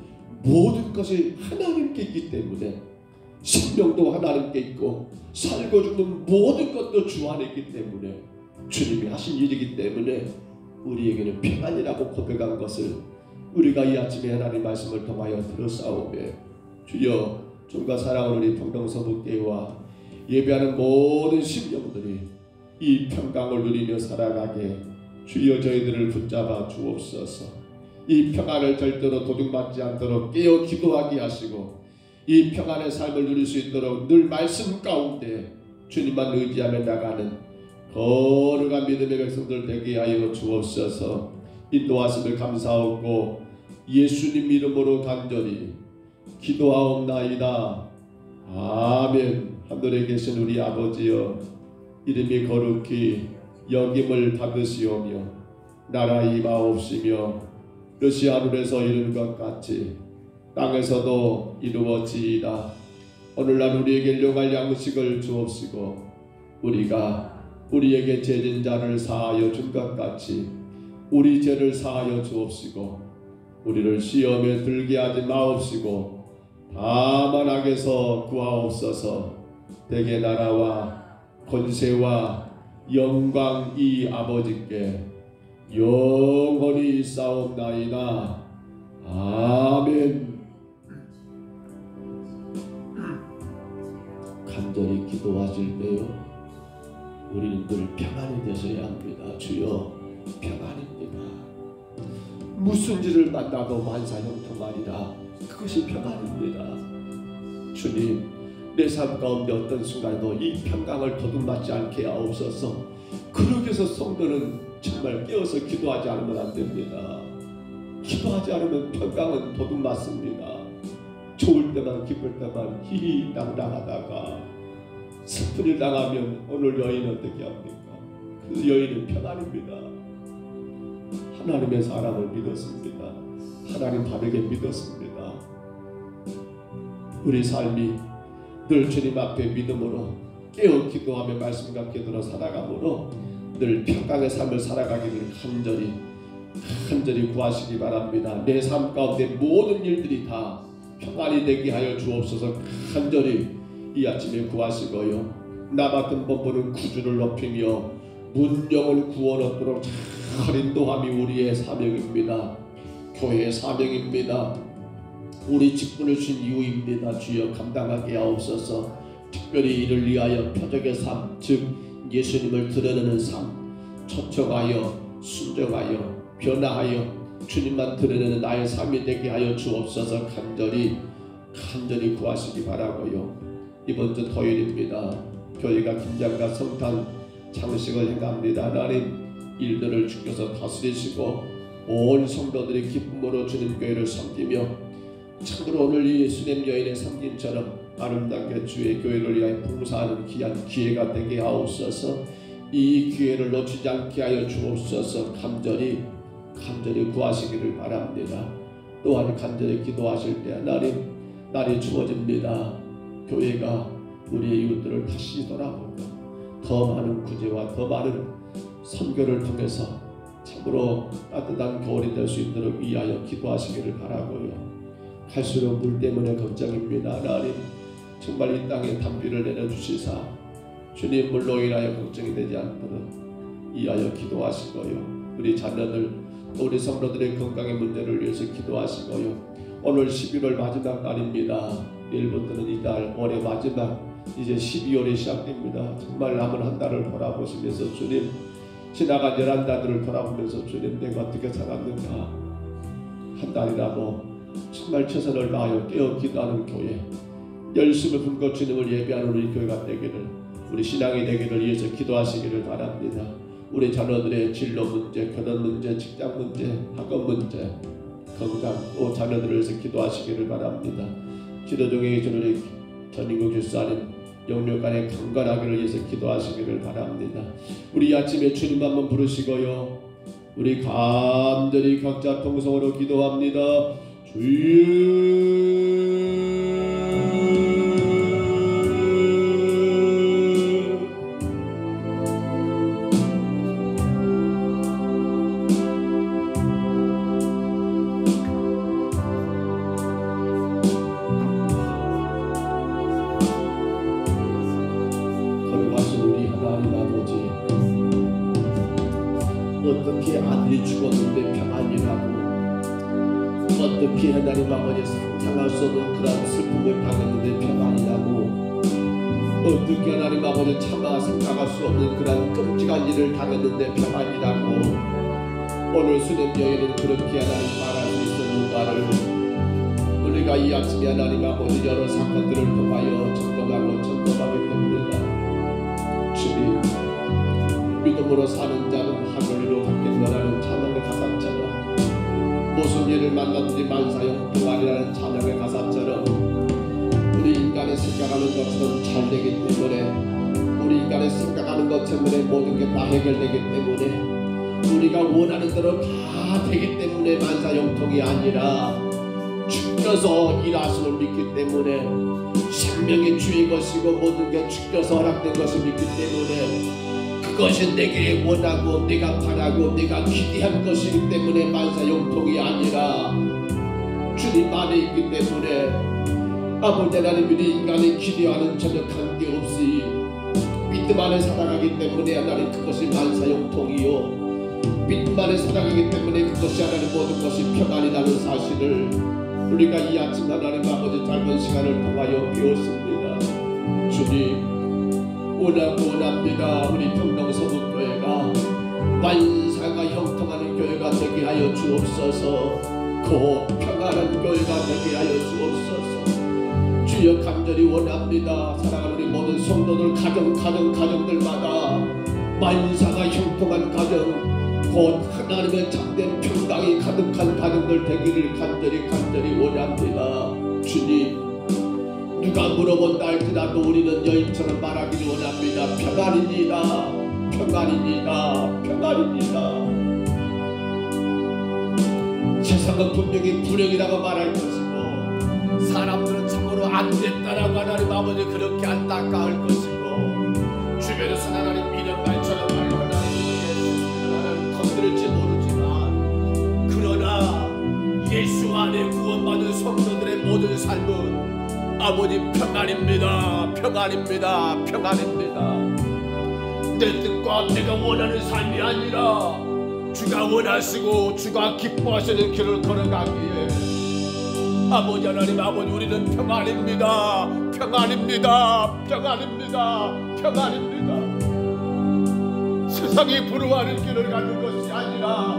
Speaker 1: 모든 것이 하나님께 있기 때문에 생명도 하나님께 있고 살고 죽는 모든 것도 주 안에 있기 때문에 주님이 하신 일이기 때문에 우리에게는 평안이라고 고백한 것을 우리가 이 아침에 하나님 말씀을 통하여 들었사오매 주여 주님과 사랑하는 우리 평동서북교회와 예배하는 모든 심령들이 이 평강을 누리며 살아가게 주여 저희들을 붙잡아 주옵소서. 이 평안을 절대로 도둑맞지 않도록 깨어 기도하게 하시고 이 평안의 삶을 누릴 수 있도록 늘 말씀 가운데 주님만 의지하며 나가는 거룩한 믿음의 백성들 되게 하여 주옵소서. 인도하심을 감사하고 예수님 이름으로 간절히 기도하옵나이다. 아멘. 하늘에 계신 우리 아버지여 이름이 거룩히 여김을 받으시오며 나라 임하옵시며 뜻이 하늘에서 이룬 것 같이 땅에서도 이루어지이다. 오늘날 우리에게 일용할 양식을 주옵시고 우리가 우리에게 죄진 자를 사하여 준 것 같이 우리 죄를 사하여 주옵시고 우리를 시험에 들게 하지 마옵시고 다만 악에서 구하옵소서. 대개 나라와 권세와 영광이 아버지께 영원히 있사옵나이다. 아멘. 간절히 기도하실 때요 우리는 늘 평안이 되셔야 합니다. 주여 평안입니다. 무슨 일을 만나도 만사형통하리라. 그것이 평안입니다. 주님 내 삶 가운데 어떤 순간에도 이 평강을 거듭맞지 않게 하옵소서. 그러기 위해서 성도는 정말 깨어서 기도하지 않으면 안 됩니다. 기도하지 않으면 평강은 도둑맞습니다. 좋을 때만 기쁠 때만 희희당당하다가 슬픈 일 당하면 오늘 여인은 어떻게 합니까? 그 여인은 평안입니다. 하나님의 사랑을 믿었습니다. 하나님 바르게 믿었습니다. 우리 삶이 늘 주님 앞에 믿음으로 깨어 기도하며 말씀 갖게 들어 살아가므로 늘 평강의 삶을 살아가기를 간절히 구하시기 바랍니다. 내 삶 가운데 모든 일들이 다 평안이 되게 하여 주옵소서. 간절히 이 아침에 구하시고요. 나 같은 범부는 구주를 높이며 문영을 구원 얻도록 잘 인도함이 우리의 사명입니다. 교회의 사명입니다. 우리 직분을 주신 이유입니다. 주여 감당하게 하옵소서. 특별히 이를 위하여 표적의 삶, 즉 예수님을 드러내는 삶, 초청하여 순종하여 변화하여 주님만 드러내는 나의 삶이 되게 하여 주옵소서. 간절히 구하시기 바라고요. 이번 주 토요일입니다. 교회가 김장과 성탄 장식을 행합니다. 하나님 일들을 주께서 다스리시고 온 성도들이 기쁨으로 주님 교회를 섬기며 참으로 오늘 이 수렘 여인의 섬김처럼 아름답게 주의 교회를 위하여 봉사하는 귀한 기회가 되게 하옵소서. 이 기회를 놓치지 않게 하여 주옵소서. 간절히 구하시기를 바랍니다. 또한 간절히 기도하실 때 하나님 날이 추워집니다. 교회가 우리의 이웃들을 다시 돌아보고 더 많은 구제와 더 많은 선교를 통해서 참으로 따뜻한 겨울이 될 수 있도록 위하여 기도하시기를 바라고요. 갈수록 물 때문에 걱정입니다. 하나님 정말 이 땅에 단비를 내려주시사 주님 물로 인하여 걱정이 되지 않도록 이하여 기도하시고요. 우리 자녀들 우리 성도들의 건강의 문제를 위해서 기도하시고요. 오늘 11월 마지막 날입니다. 내일부터는 이달 올해 마지막 이제 12월이 시작됩니다. 정말 남은 한 달을 돌아보시면서 주님 지나간 11달들을 돌아보면서 주님 내가 어떻게 살았는가 한 달이라도 정말 최선을 다하여 깨어 기도하는 교회 열심을 품고 주님을 예배하는 우리 교회가 되기를 우리 신앙이 되기를 위해서 기도하시기를 바랍니다. 우리 자녀들의 진로 문제, 결혼 문제, 직장 문제, 학업 문제, 건강 또 자녀들을 위해서 기도하시기를 바랍니다. 치료 중에 계신 우리 전인국 집사님 영육간에 강건하기를 위해서 기도하시기를 바랍니다. 우리 아침에 주님 한번 부르시고요. 우리 간절히 각자 통성으로 기도합니다. 주여 어떻게 아들이 죽었는데 평안이라고, 어떻게 하나님 아버지 상상할 수 없는 그런 슬픔을 당했는데 평안이라고, 어떻게 하나님 아버지 차마 생각할 수 없는 그런 끔찍한 일을 당했는데 평안이라고, 오늘 수련 여인은 그렇게 하나님 말할 수 있었는가를 우리가 이 아침에 하나님 아버지 여러 사건들을 통하여 점검하게 됩니다. 주님, 믿음으로 사는 자는 하늘로 갖겠노라는 찬양의 가사처럼, 무슨 일을 만났든지 만사형통하리라는 찬양의 가사처럼, 우리 인간이 생각하는 것처럼 잘 되기 때문에, 우리 인간이 생각하는 것 때문에 모든 게 다 해결되기 때문에, 우리가 원하는 대로 다 되기 때문에 만사형통이 아니라 죽여서 일하심을 믿기 때문에, 생명의 주인 것이고 모든 게 죽여서 허락된 것을 믿기 때문에, 그것이 내게 원하고 내가 바라고 내가 기대한 것이기 때문에 만사형통이 아니라 주님 안에 있기 때문에, 아버지 하나님, 우리 인간이 기대하는 전혀 관계없이 믿음 안에 살아가기 때문에 하나님 그것이 만사형통이요, 믿음 안에 살아가기 때문에 그것이 하나님 모든 것이 평안이라는 사실을 우리가 이 아침 하나님 아버지 짧은 시간을 통하여 배웠습니다. 주님, 원합니다. 우리 평동서북교회가 만사가 형통하는 교회가 되게 하여 주옵소서. 곧 평안한 교회가 되게 하여 주옵소서. 주여, 간절히 원합니다. 사랑하는 우리 모든 성도들 가정들마다 만사가 형통한 가정, 곧 하나님의 참된 평강이 가득한 가정들 되기를 간절히 원합니다. 주님, 누가 물어본다 할지라도 우리는 여인처럼 말하기를 원합니다. 평안입니다. 세상은 분명히 불행이라고 말할 것이고, 사람들은 참으로 안 됐다라고 하나님 아버지 그렇게 안타까울 것이고, 주변에서 하나님 이런 말처럼 말로 하나님 건드릴지 모르지만, 그러나 예수 안에 구원받은 성도들의 모든 삶은 아버지 평안입니다. 내 뜻과 내가 원하는 삶이 아니라 주가 원하시고 주가 기뻐하시는 길을 걸어가기에 아버지 하나님, 아버지 우리는 평안입니다. 세상이 부러워하는 길을 가는 것이 아니라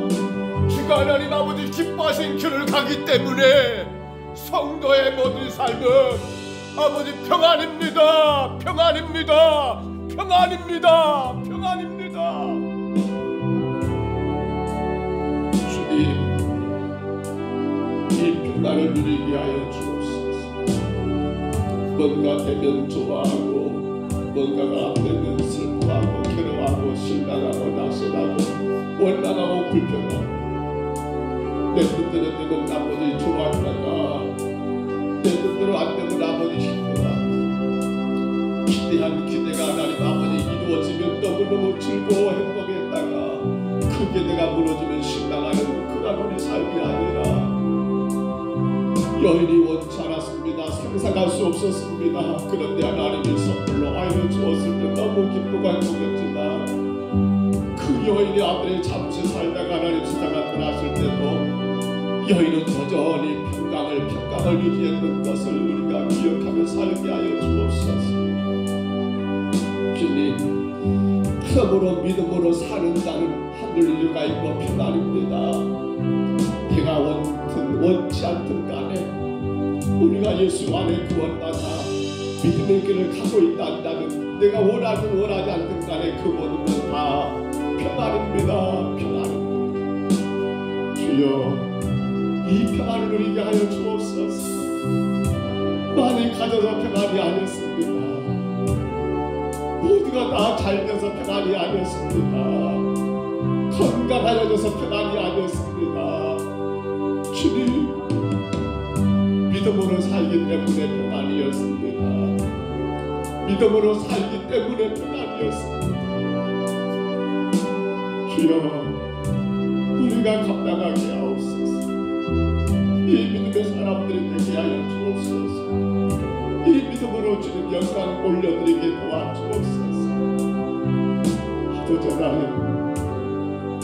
Speaker 1: 주가 하나님 아버지 기뻐하신 길을 가기 때문에 성도의 모든 삶은 아버지 평안입니다. 주님, 이 평안을 누리게 하여 주옵소서. 뭔가 되면 좋아하고, 뭔가가 안 되면 슬퍼하고, 괴로워하고, 실망하고, 낙심하고, 원망하고, 불평하고, 내 뜻대로 되면 아버지 좋아하다가 내 뜻대로 안 되면 아버지 힘들어하고, 기대한 기대가 하나님 아버지 이루어지면 너무너무 즐거워 행복했다가 그 기대가 무너지면 실망하는 그런 우리 삶이 아니라, 여인이 원치 않았습니다. 상상할 수 없었습니다. 그런데 하나님이 선물로 아이를 주었을 때 너무 기쁘고 행복했지만, 그 여인이 아들이 잠시 살다가 하나님 세상을 떠났을 때도 여인은 여전히 평강을 유지했던 것을 우리가 기억하며 살게 하여 주옵소서. 주님, 참으로 믿음으로 사는 자는 하늘일가 있고 평안입니다. 내가 원치 않든 간에 우리가 예수 안에 구원받아 믿음의 길을 가고 있다 한다면, 내가 원하든 원하지 않든 간에 그 모든 건 다 평안입니다. 주여, 이 평안을 누리게 하여 주옵소서. 많이 가져서 평안이 아니었습니다. 모두가 다 잘돼서 평안이 아니었습니다. 건강하여져서 평안이 아니었습니다. 주님, 믿음으로 살기 때문에 평안이었습니다. 믿음으로 살기 때문에 평안이었습니다. 주여, 우리가 감당하게 하옵소서. 이 믿음의 사람들이 되게 하여 주옵소서. 이 믿음으로 주님 영광 올려드리게 도와주옵소서. 기도 전하여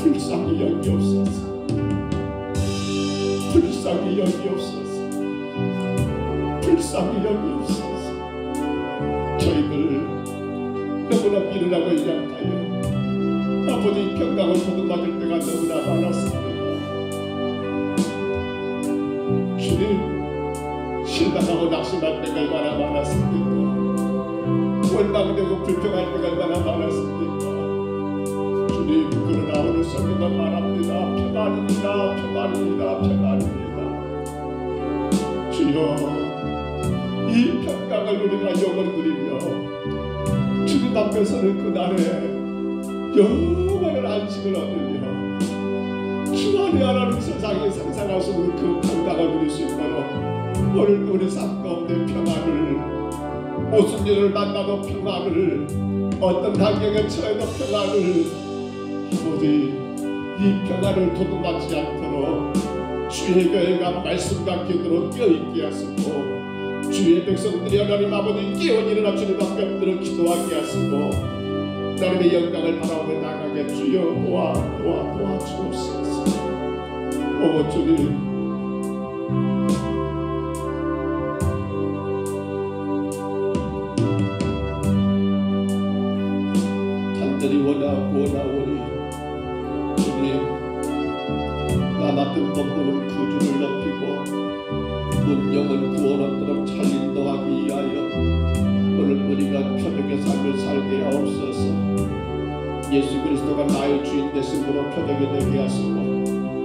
Speaker 1: 불쌍히 여기옵소서. 불쌍히 여기옵소서. 불쌍히 여기옵소서. 저희들 너무나 미련하고 약하여 아버지 평강을 거듭맞을 때가 너무나 많았습니다. 주님, 실망하고 낙심할 때가 얼마나 많았습니까? 원망되고 불평할 때가 얼마나 많았습니까? 주님, 그러나 오늘 성경은 말합니다. 평안입니다. 평안입니다. 평안입니다. 주여, 이 평강을 우리가 영원히 누리며 주님 앞에서는 그날에 영원한 안식을 얻으며 주 안에 하나님 세상에 상상할 수 없는 그 평강을 누릴 수 있도록 오늘도 우리 삶 가운데 평안을, 무슨 일을 만나도 평안을, 어떤 환경에 처해도 평안을, 아버지 이 평안을 도둑맞지 않도록 주의 교회가 말씀과 기도로 깨어있게 하시고 주의 백성들이 하나님 아버지 깨어 일어나 주님 앞에 엎드려 기도하게 하시고 하나님의 영광을 바라보며 나가게 주여 도와주옵소서. 오 주님, 간절히 원하오니 주님, 나 맡은 법도는 구주를 높이고 문 영은 구원 얻도록 잘 인도하기 위하여 오늘 우리가 표적의 삶을 살게 하옵소서. 예수 그리스도가 나의 주인 되심으로 표적이 되게 하시고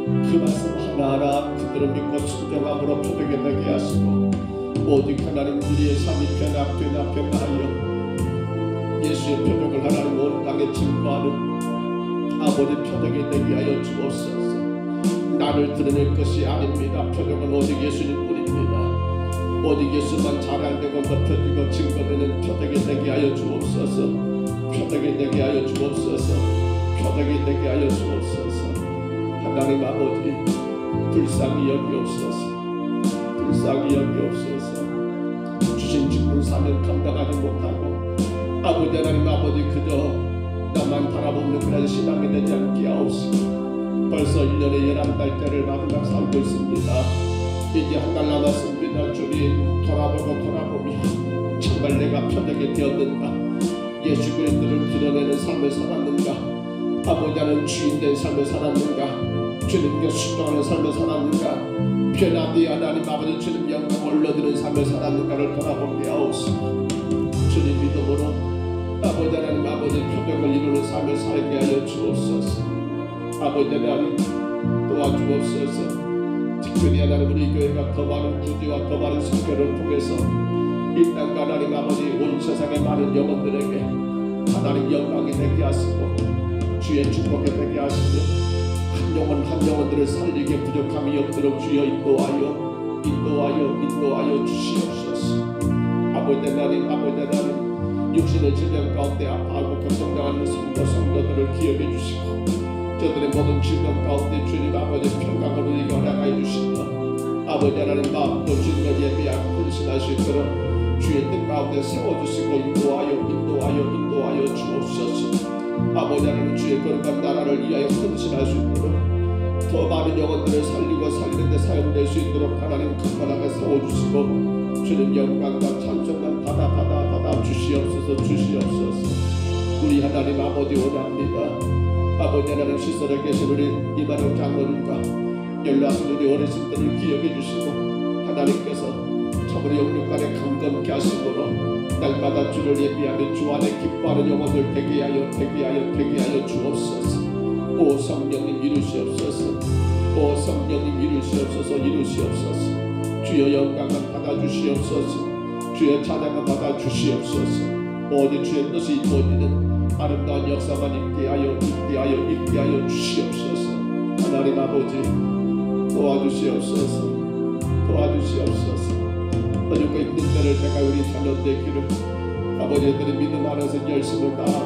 Speaker 1: 그 말씀 하나하나 그대로 믿고 순종함으로 표적이 되게 하시고 오직 하나님 우리의 삶이 변화하여 예수의 표적을 하나님 온 땅에 증거하는 아버지 표적이 되게 하여 주옵소서. 나를 드러낼 것이 아닙니다. 표적은 오직 예수님뿐입니다. 오직 예수만 잘 알되고 높여지고 증거되는 표적이 되게 하여 주옵소서. 표적이 되게 하여 주옵소서. 표적이 되게 하여 주옵소서. 하나님 아버지, 불쌍히 여기옵소서. 불쌍히 여기옵소서. 주신 직분 사명 감당하지 못하고 아버지 하나님 아버지 그저 나만 바라보는 그런 신앙이 되지 않게 하옵시고 벌써 1년에 11달째를 마지막 살고 있습니다. 이제 한 달 남았습니다. 주님, 돌아보며 정말 내가 표적이 되었는가? 예수 그리스도를 드러내는 삶을 살았는가? 아버지 하나님 주인된 삶을 살았는가? 주님께 순종하는 삶을 살았는가? 변화되어 하나님 아버지 주님 영광을 올려드리는 삶을 살았는가를 돌아보게 하옵소서. 주님 믿음으로 아버지 하나님 아버지 표적을 이루는 삶을 살게 하여 주옵소서. 아버지 하나님 도와주옵소서. 특별히 하나님 우리 교회가 더 많은 구제와 더 많은 선교를 통해서 이 땅과 하나님 아버지 온 세상의 많은 영혼들에게 하나님 영광이 되게 하시고 주의 축복이 되게 하시며 한 영혼 한 영혼들을 살리기에 부족함이 없도록 주여 인도하여 주시옵소서. 아버지 하나님 육신의 질병 가운데 아파하고 걱정당하는 성도들을 기억해 주시고 저들의 모든 질병 가운데 주님 아버지 평강을 우리에게 허락하여 주시며 아버지 하나님 마음도 주님을 예비하고 헌신할 수 있도록 주의 뜻 가운데 세워주시고 인도하여 주옵소서. 아버지 하나님 주의 거룩한 나라를 위하여 헌신할 수 있도록 더 많은 영혼들을 살리고 살리는데 사용될 수 있도록 하나님 강건하게 세워주시고 주님 영광과 찬송만 받아 주시옵소서. 우리 하나님 아버지 원합니다. 아버지 하나님 시설에 계신 우리 이만영 장로님과 연락하신 우리 어르신들을 기억해 주시고 하나님께서 참으로 영육간에 강건케 하심으로 날마다 주를 예비하며 주 안에 기뻐하는 영혼들 되게 하여 주옵소서. 오 성령님 이루시옵소서. 주여 영광을 받아주시옵소서. 주의 찬양을 받아주시옵소서. 오직 주의 뜻이 이루어지는 아름다운 역사만 있게 하여 주시옵소서. 하나님 아버지 도와주시옵소서. 어렵고 힘든 때를 내가 우리 자녀들의 길을 아버지들의 믿음 안에서 열심을 다하고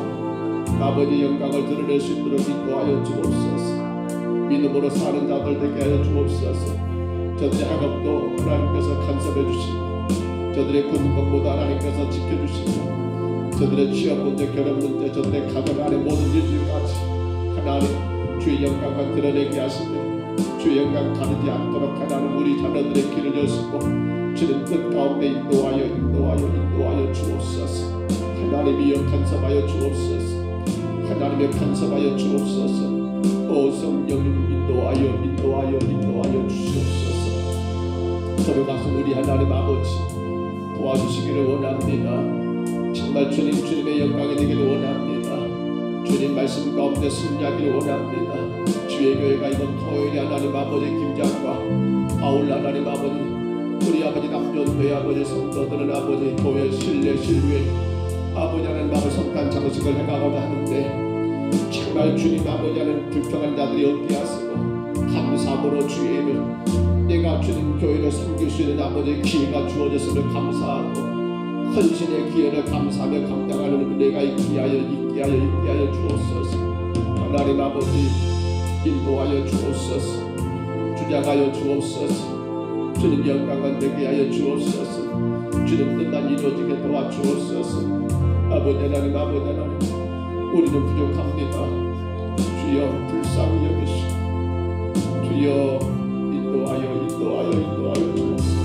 Speaker 1: 아버지 영광을 드러낼 수 있도록 인도하여 주옵소서. 믿음으로 사는 자들 되게 하여 주옵소서. 저들의 학업도 하나님께서 간섭해 주시고 저들의 군인 공부도 하나님께서 지켜주시고 저들의 취업 문제, 결혼 문제, 저들의 가정 안의 모든 일들까지 하나님 주의 영광만 드러내게 하시며 주의 영광 가리지 않도록 하나님 우리 자녀들의 길을 여시고 주님 뜻 가운데 인도하여 주옵소서. 하나님이여 간섭하여 주옵소서. 하나님의 간섭하여 주옵소서. 오 성령님 인도하여 주시옵소서. 걸어가서 우리 하나님 아버지 도와주시기를 원합니다. 정말 주님의 영광이 되기를 원합니다. 주님 말씀 가운데 승리하기를 원합니다. 주의 교회가 이번 토요일에 하나님 아버지 김장과 바울 하나님 아버지 우리 아버지 남존교회 아버지 성도들은 아버지 교회 신뢰 아버지 하나님 아버지 성탄 장식을 해가고자 하는데 정말 주님 아버지 하나님 불평한 자들이 없게 하시고 감사함으로 주의 이름 내가 주님 교회를 섬길 수 있는 아버지 기회가 주어졌음을 감사하고 헌신의 기회를 감사하며 감당하는 내가 있게 하여 주옵소서. 하나님 아버지 인도하여 주옵소서. 주장하여 주옵소서. 주님 영광만 되게 하여 주옵소서. 주님 뜻만 이루어지게 도와주옵소서. 아버지 하나님 우리는 부족합니다. 주여 불쌍히 여기시고 주여 인도하여 주옵소서.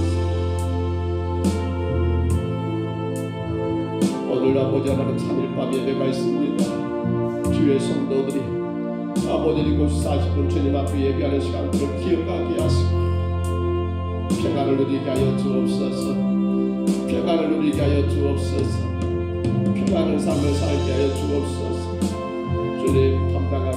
Speaker 1: 오늘 아버지 하나님 3일밤 예배가 있습니다. 주의 성도들이 아버지 7시 40분 주님 앞에 예배하는 시간들을 기억하게 하시고 평안을 누리게 하여 주옵소서. 평안을 누리게 하여 주옵소서. 평안을 삶을 살게 하여 주옵소서. 주님 감당하시고